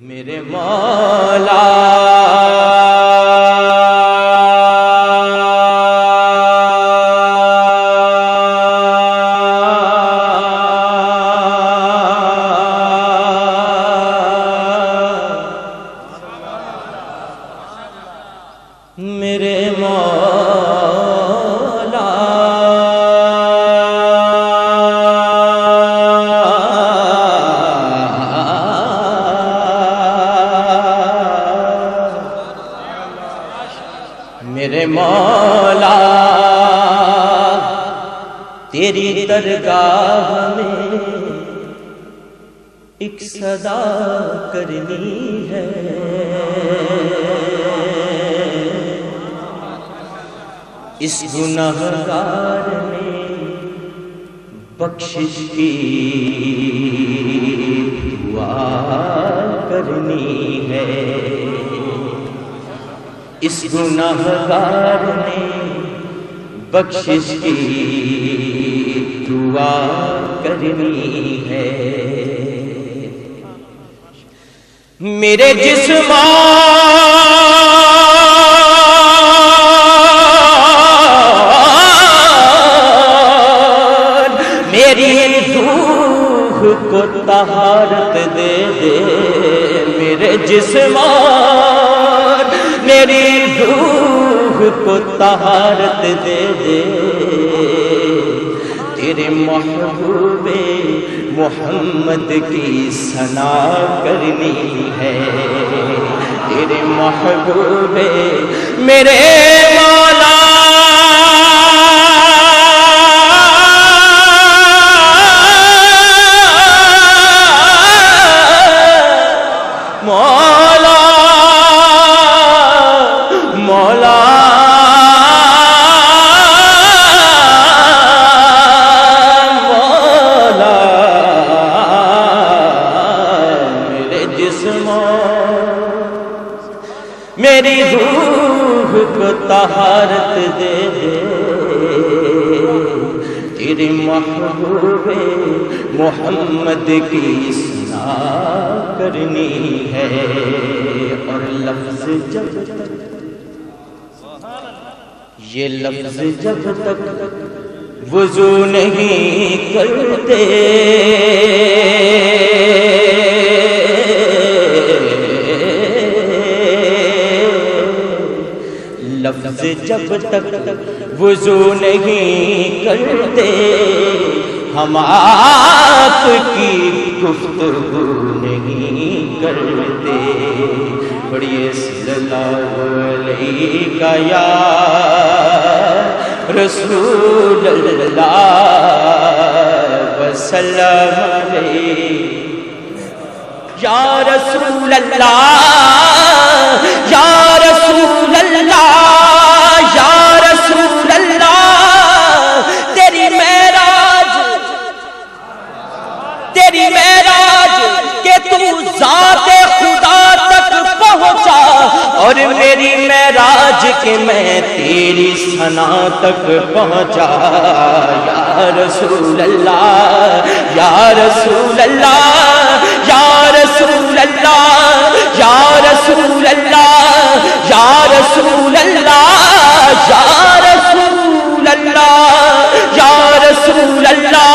میرے مولا میرے مولا میرے مولا تیری درگاہ میں ایک صدا کرنی ہے، اس گنہگار میں بخشش کی دعا کرنی ہے، اس گنہگار میں بخشش کی دعا کرنی ہے۔ میرے جسمان میری روح کو طہارت دے دے، میرے جسمان میری روح کو طہارت دے دے، تیرے محبوب محمد کی ثنا کرنی ہے، تیرے محبوب میرے مولا مولا مولا مولا میرے جسمان میری روح کو طہارت دے دے، تیرے محبوب محمد کی ثنا کرنی ہے، اور لفظ جب تک یہ لفظ جب تک وضو نہیں کرتے لفظ جب تک وضو نہیں کرتے، ہم آپ کی گفتگو نہیں کرتے، پڑھیے صلی اللہ علیہ یا رسول اللہ وسلم علیہ، یا رسول اللہ یا رسول اللہ یا رسول اللہ، تیری معراج کہ تو ذات خدا تک پہنچا، اور میری معراج کہ میں تیری ثنا تک پہنچا، یا رسول اللہ یا رسول اللہ یا رسول اللہ یا رسول اللہ یا رسول اللہ یا رسول اللہ یا رسول اللہ،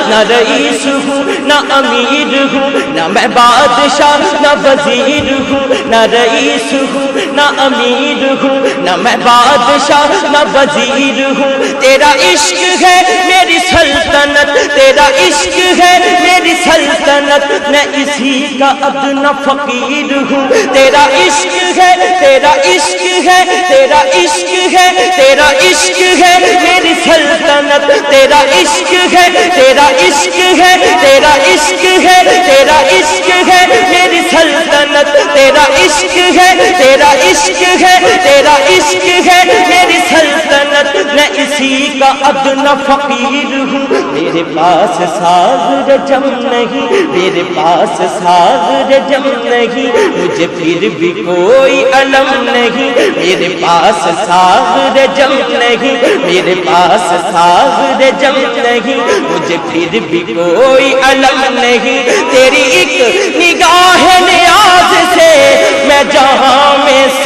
نہ رئیس ہوں نہ امیر ہوں نہ میں بادشاہ نہ وزیر ہوں، نہ رئیس ہوں نہ امیر ہوں نہ میں بادشاہ نہ وزیر ہوں، تیرا عشق ہے میری سلطنت، تیرا عشق ہے میری سلطنت، میں اسی کا ادنا فقیر ہوں، تیرا عشق ہے تیرا عشق ہے تیرا عشق ہے تیرا عشق ہے میری سلطنت، تیرا عشق ہے تیرا عشق ہے تیرا عشق ہے تیرا عشق ہے میری سلطنت، تیرا عشق ہے تیرا عشق ہے تیرا عشق ہے میری سلطنت، میں اسی کا ادنا فقیر ہوں، میرے پاس ساز رجم نہیں، میرے پاس ساز رجم نہیں، مجھے پھر بھی کوئی علم نہیں، میرے پاس ساز رجم نہیں، میرے پاس ساز رجم نہیں، مجھے پھر بھی کوئی علم نہیں، تیری ایک نگاہ نیاز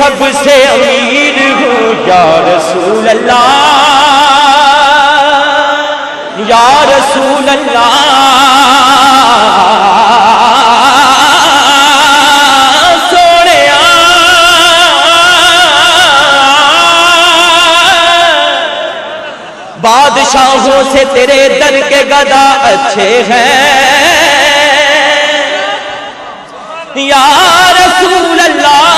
سب سے امیر ہوں یا رسول اللہ یا رسول اللہ بادشاہوں سے تیرے در کے گدا اچھے ہیں یا رسول اللہ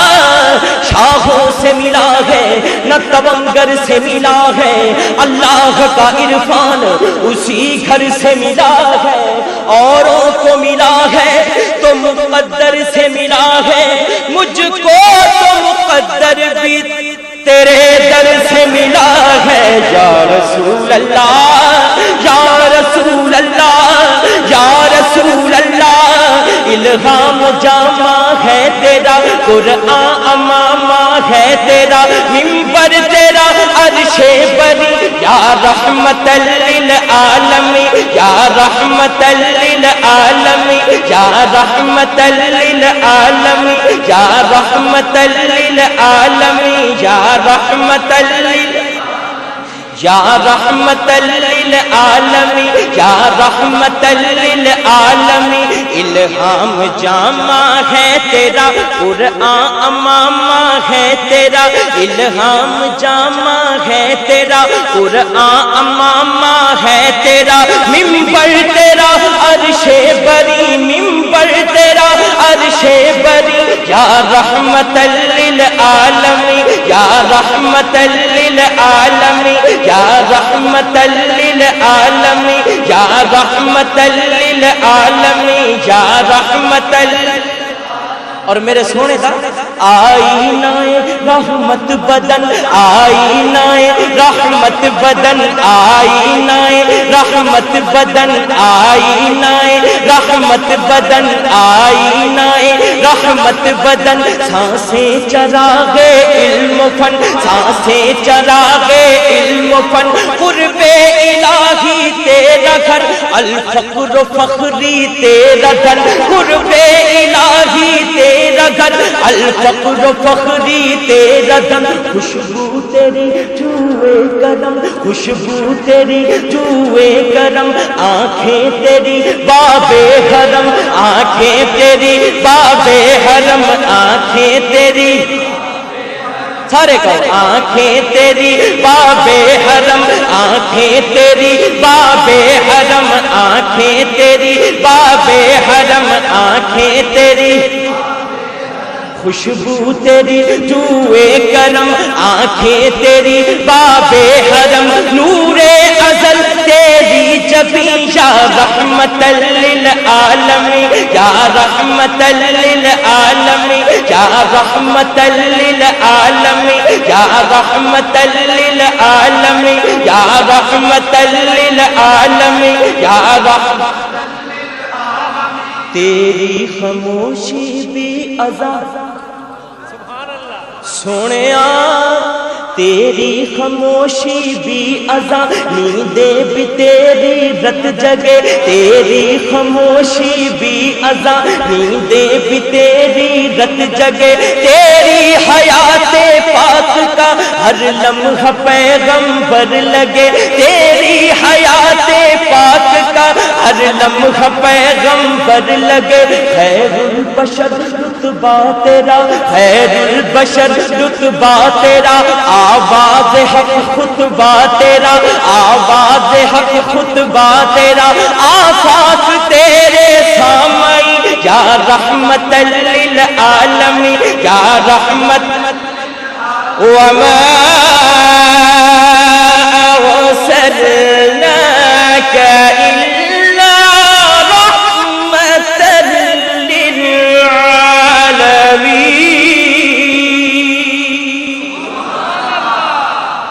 شاہوں سے ملا ہے نہ تونگر سے ملا ہے اللہ کا عرفان اسی گھر سے ملا ہے اوروں کو ملا ہے تو مقدر سے ملا ہے مجھ کو تو مقدر بھی تیرے در سے ملا ہے یا رسول اللہ یا رسول اللہ یا رسول اللہ الہام جامع ہے تیرا قرآن امامہ ہے تیرا منبر تیرا عرش بری یا رحمت للعالمین یا رحمت للعالمین یا رحمت للعالمین یا رحمت للعالمین یا رحمت یا رحمت للعالمین یا رحمت للعالمین الہام جامع ہے تیرا قرآن امامہ ہے تیرا الہام جامع ہے تیرا قرآن امامہ ہے تیرا منبر تیرا عرش بری منبر تیرا عرش بری یا رحمت للعالمین یا رحمت للعالمین یا رحمت للعالمین یا رحمت للعالمین یا رحمت اور میرے سونے دا آئینہ رحمت بدن آئینہ رحمت بدن آئینہ رحمت بدن آئینہ رحمت بدن آئینہ رحمت بدن سانسیں چراغ علم فن سانسیں چراغ علم فن قرب الہی تیرا گھر الفقر فخری تیرا گھر قرب الہی تیرا گھر الفقر فخری تیرا گھر خوشبو تیری جوئے کرم خوشبو تیری جوئے کرم آنکھیں تیری باب حرم آنکھیں تیری باب حرم آنکھیں تیری سارے کہو آنکھیں تیری باب حرم آنکھیں تیری باب حرم آنکھیں تیری باب حرم آنکھیں تیری خوشبو تیری جوئے کرم آنکھیں تیری باب حرم نور ازل تیری جبیں یا رحمت للعالمین یا رحمت للعالمین یا رحمت للعالمین یا رحمت للعالمین یا رحمت للعالمین یا رحمت تیری خاموشی بھی عذاب سونیا تیری خاموشی بھی اذاں نیندیں بھی تیری رت جگے تیری خاموشی بھی اذاں نیندیں بھی تیری رت جگے تیری حیات پاک کا ہر لمحہ پیغمبر لگے تیری حیات پاک کا ہر لمحہ پیغمبر لگے خیر البشر رتبہ تیرا خیر البشر رتبہ تیرا آواز حق خطبہ تیرا آواز حق خطبہ تیرا آفاق تیرے سامعی یا رحمت للعالمین یا رحمت وما أرسلناك إلا رحمة للعالمين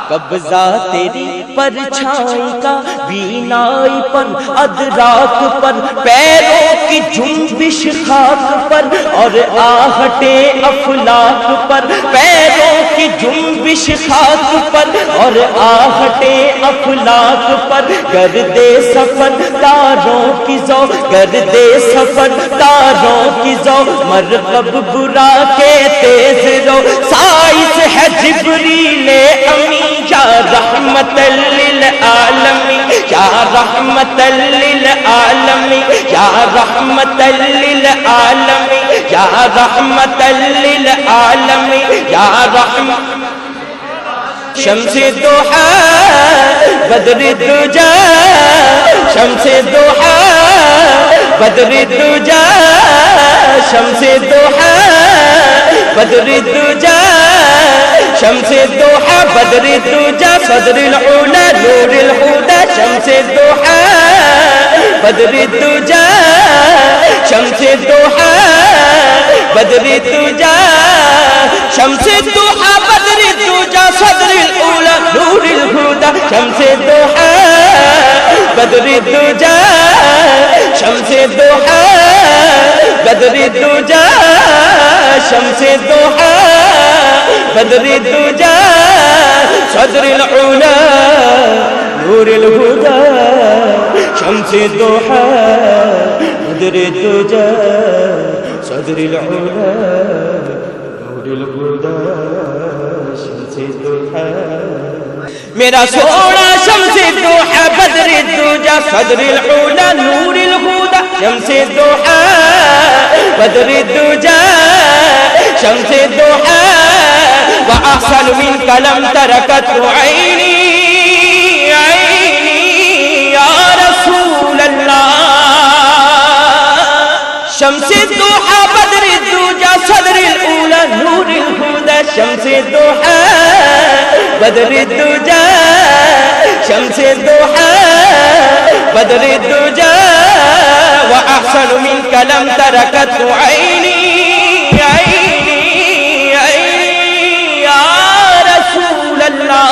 قبضہ تیری پرچھائی کا بینائی پر ادراک پر پیروں کی جنبش خاک پر اور آہٹیں افلاک پر پیروں کی جنبش خاک پر اور آہٹے افلاک پر، گردے سفر تاروں کی زو، گردے سفر تاروں کی زو، مرکب برا کے تیز رو، سائز ہے جبریل امی، یا رحمت للعالمین، یا رحمت للعالمین، یا رحمت للعالمین، یا رحمت للعالمین، یا رحمت شمس ضحیٰ بدر الدجا، شمس ضحیٰ بدر الدجا، شمس ضحیٰ بدر الدجا، شمس ضحیٰ بدر الدجا، صدر العلا نور الہدی، شمس ضحیٰ بدر الدجا، شمس ضحیٰ بدر الدجا، شمس ضحیٰ بدر الدجا، صدر الأولى نور الهدى، شمس الضحى بدر الدجى، شمس الضحى بدر الدجى، شمس الضحى بدر الدجى، صدر العلا نور الهدى، شمس الضحى بدر الدجى، صدر العلا نور الهدى، میرا سونا شمس الضحى بدر الدجى، صدر العلا نور الهدى، شمس الضحى بدر الدجى، شمس الضحى وأحسن منك لم تركت عيني، عيني يا رسول الله، شمس الضحى بدر الدجى، صدر الأولى نور الهدى، شمس الضحى بدر الدجى، شمس الضحى بدر الدجى وأحسن منك لم تركت عيني، عيني عيني يا رسول الله،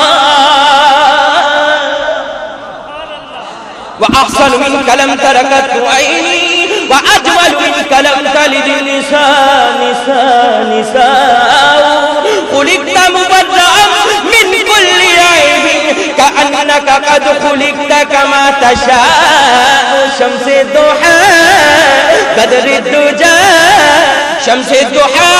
وأحسن منك لم تركت عيني، وأجمل منك لم تلد النساء، نساء نساء، خلقت مبرأ من كل عيب، كأنك قد خلقت كما تشاء، شمس الضحى بدر الدجى، شمس الضحى